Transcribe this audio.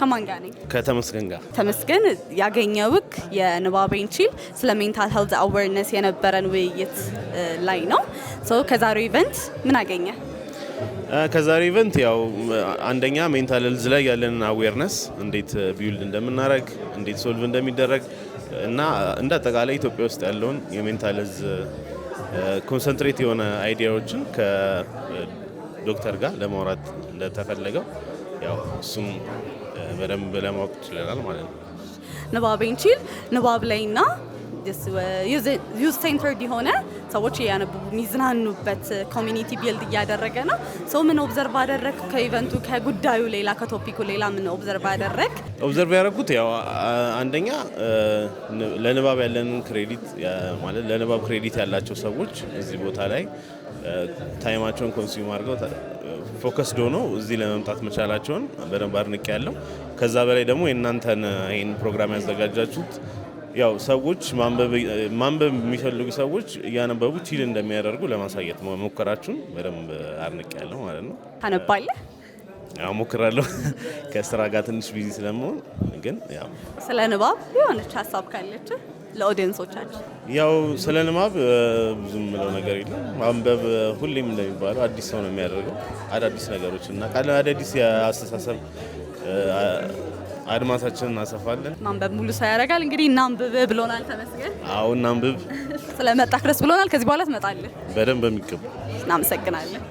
ከማን ጋር ነኝ? ከተመስገን ጋር። ተመስገን ያገኘውክ የንባቤን ቺል ስለ ሜንታል ሄልዝ አዌርነስ የነበረን ውይይት ላይ ነው። ከዛሬው ኢቨንት ምን አገኘ? ከዛሬው ኢቨንት ያው አንደኛ ሜንታል ሄልዝ ላይ ያለንን አዌርነስ እንዴት ቢውልድ እንደምናደርግ እንዴት ሶልቭ እንደሚደረግ እና እንደ አጠቃላይ ኢትዮጵያ ውስጥ ያለውን የሜንታል ሄልዝ ኮንሰንትሬት የሆነ አይዲያዎችን ከዶክተር ጋር ለማውራት እንደተፈለገው ያው እሱም በደንብ ለማወቅ ችለናል ማለት ነው። ንባቤን ቺል ንባብ ላይና ዩዝ ሴንተርድ የሆነ ሰዎች ያነቡ የሚዝናኑበት ኮሚኒቲ ቢልድ እያደረገ ነው። ምን ኦብዘርቭ አደረግ? ከኢቨንቱ ከጉዳዩ ሌላ ከቶፒኩ ሌላ ምን ኦብዘርቭ አደረግ? ኦብዘርቭ ያደረጉት ያው አንደኛ ለንባብ ያለንን ክሬዲት ማለት ለንባብ ክሬዲት ያላቸው ሰዎች እዚህ ቦታ ላይ ታይማቸውን ኮንሱም አድርገው ፎከስድ ሆነው እዚህ ለመምጣት መቻላቸውን በደንብ አድንቄ ያለው። ከዛ በላይ ደግሞ የእናንተን ይህን ፕሮግራም ያዘጋጃችሁት ያው ሰዎች ማንበብ የሚፈልጉ ሰዎች እያነበቡ ቺል እንደሚያደርጉ ለማሳየት መሞከራችሁን በደንብ አድንቄ ያለው ማለት ነው። ታነባለህ? ያው ሞክራለሁ ከስራ ጋር ትንሽ ቢዚ ስለመሆን ግን ያው ስለ ንባብ የሆነች ሀሳብ ካለች ለኦዲየንሶቻችን። ያው ስለ ንባብ ብዙም ምለው ነገር የለም። ማንበብ ሁሌም እንደሚባለው አዲስ ሰው ነው የሚያደርገው። አዳዲስ ነገሮች እና አዳዲስ የአስተሳሰብ አድማሳችንን እናሰፋለን። ማንበብ ሙሉ ሰው ያደርጋል። እንግዲህ እናንብብ ብሎናል ተመስገን። አዎ እናንብብ። ስለመጣህ ደስ ብሎናል። ከዚህ በኋላ ትመጣለህ? በደንብ በሚገባ። እናመሰግናለን።